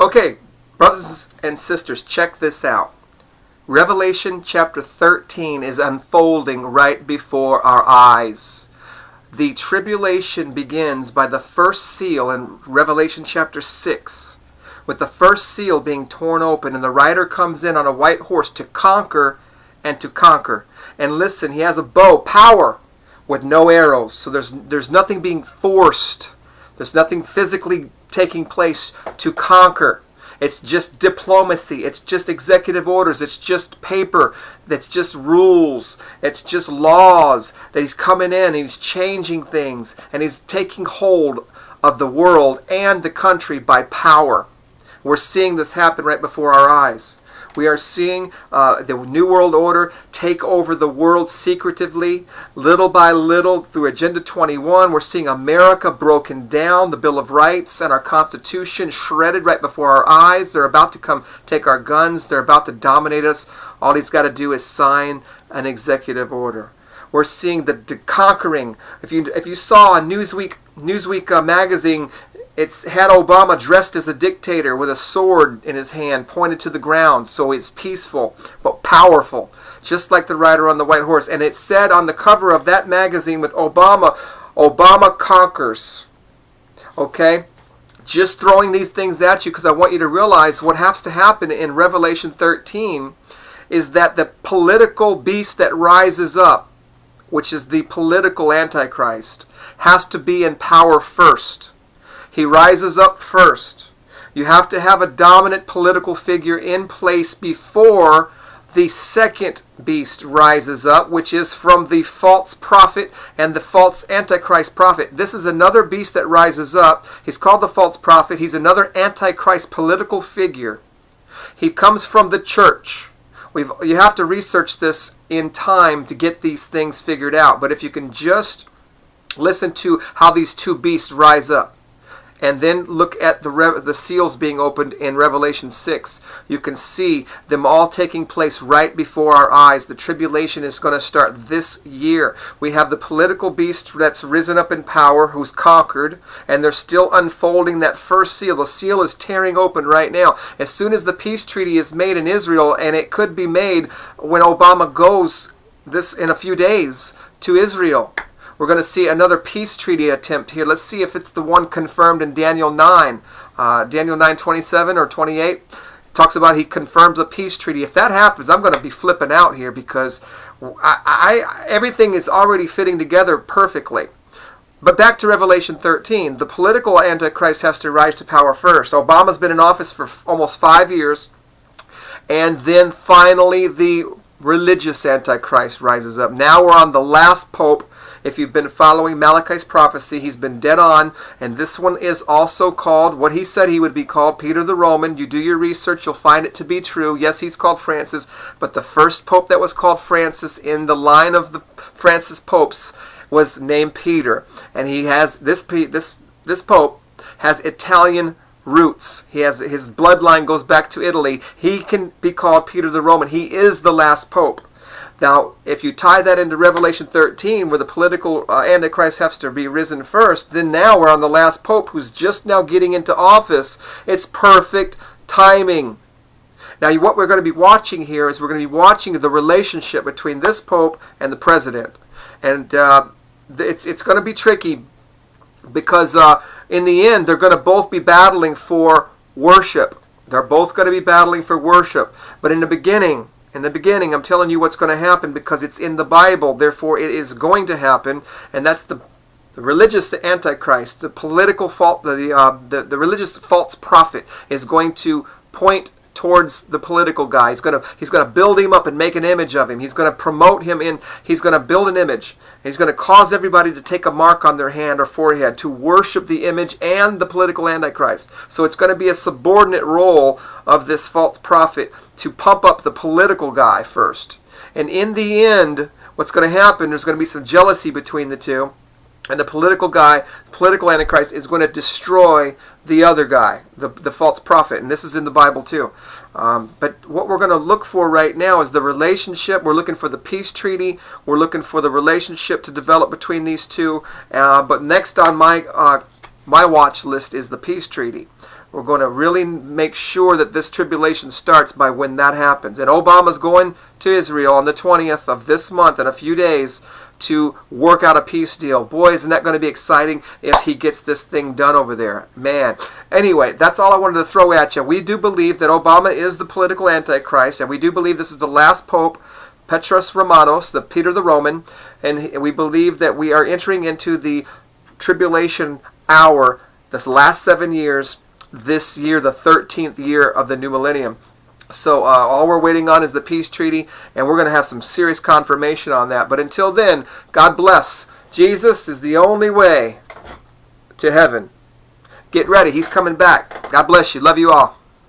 Okay, brothers and sisters, check this out. Revelation chapter 13 is unfolding right before our eyes. The tribulation begins by the first seal in Revelation chapter 6, with the first seal being torn open, and the rider comes in on a white horse to conquer and to conquer. And listen, he has a bow, power, with no arrows. So there's nothing being forced. There's nothing physically taking place to conquer. It's just diplomacy. It's just executive orders. It's just paper. It's just rules. It's just laws that he's coming in and he's changing things, and he's taking hold of the world and the country by power. We're seeing this happen right before our eyes. We are seeing the New World Order take over the world secretively, little by little, through Agenda 21. We're seeing America broken down, the Bill of Rights and our Constitution shredded right before our eyes. They're about to come take our guns. They're about to dominate us. All he's got to do is sign an executive order. We're seeing the conquering. If you saw a Newsweek magazine, it's had Obama dressed as a dictator with a sword in his hand pointed to the ground. So it's peaceful but powerful, just like the rider on the white horse. And it said on the cover of that magazine with Obama, Obama conquers. Okay? Just throwing these things at you because I want you to realize what has to happen in Revelation 13 is that the political beast that rises up, which is the political Antichrist, has to be in power first. He rises up first. You have to have a dominant political figure in place before the second beast rises up, which is from the false prophet and the false Antichrist prophet. This is another beast that rises up. He's called the false prophet. He's another Antichrist political figure. He comes from the church. You have to research this in time to get these things figured out. But if you can just listen to how these two beasts rise up, and then look at the seals being opened in Revelation 6. You can see them all taking place right before our eyes. The tribulation is going to start this year. We have the political beast that's risen up in power, who's conquered, and they're still unfolding that first seal. The seal is tearing open right now. As soon as the peace treaty is made in Israel, and it could be made when Obama goes this in a few days to Israel, we're going to see another peace treaty attempt here. Let's see if it's the one confirmed in Daniel 9. Daniel 9:27 or 28 talks about he confirms a peace treaty. If that happens, I'm going to be flipping out here because everything is already fitting together perfectly. But back to Revelation 13. The political Antichrist has to rise to power first. Obama's been in office for almost 5 years. And then finally the religious Antichrist rises up. Now we're on the last pope. If you've been following Malachi's prophecy, he's been dead on. And this one is also called what he said he would be called, Peter the Roman. You do your research, you'll find it to be true. Yes, he's called Francis. But the first pope that was called Francis in the line of the Francis popes was named Peter. And he has this pope has Italian roots. His bloodline goes back to Italy. He can be called Peter the Roman. He is the last pope. Now, if you tie that into Revelation 13, where the political Antichrist has to be risen first, then now we're on the last pope who's just now getting into office. It's perfect timing. Now, what we're going to be watching here is we're going to be watching the relationship between this pope and the president. And it's going to be tricky because in the end, they're going to both be battling for worship. They're both going to be battling for worship. But in the beginning, I'm telling you what's going to happen because it's in the Bible. Therefore, it is going to happen, and that's the religious Antichrist, the political the religious false prophet is going to point towards the political guy. He's going to build him up and make an image of him. He's going to promote him in. He's going to build an image. And he's going to cause everybody to take a mark on their hand or forehead to worship the image and the political Antichrist. So it's going to be a subordinate role of this false prophet to pump up the political guy first. And in the end, what's going to happen, there's going to be some jealousy between the two. And the political guy, the political Antichrist, is going to destroy the other guy, the false prophet. And this is in the Bible too. But what we're going to look for right now is the relationship. We're looking for the peace treaty. We're looking for the relationship to develop between these two. But next on my my watch list is the peace treaty. We're going to really make sure that this tribulation starts by when that happens. And Obama's going to Israel on the 20th of this month in a few days to work out a peace deal. Boy, isn't that going to be exciting if he gets this thing done over there. Man. Anyway, that's all I wanted to throw at you. We do believe that Obama is the political Antichrist, and we do believe this is the last pope, Petrus Romanos, the Peter the Roman, and we believe that we are entering into the tribulation hour, this last 7 years, this year, the 13th year of the new millennium. So all we're waiting on is the peace treaty, and we're going to have some serious confirmation on that. But until then, God bless. Jesus is the only way to heaven. Get ready. He's coming back. God bless you. Love you all.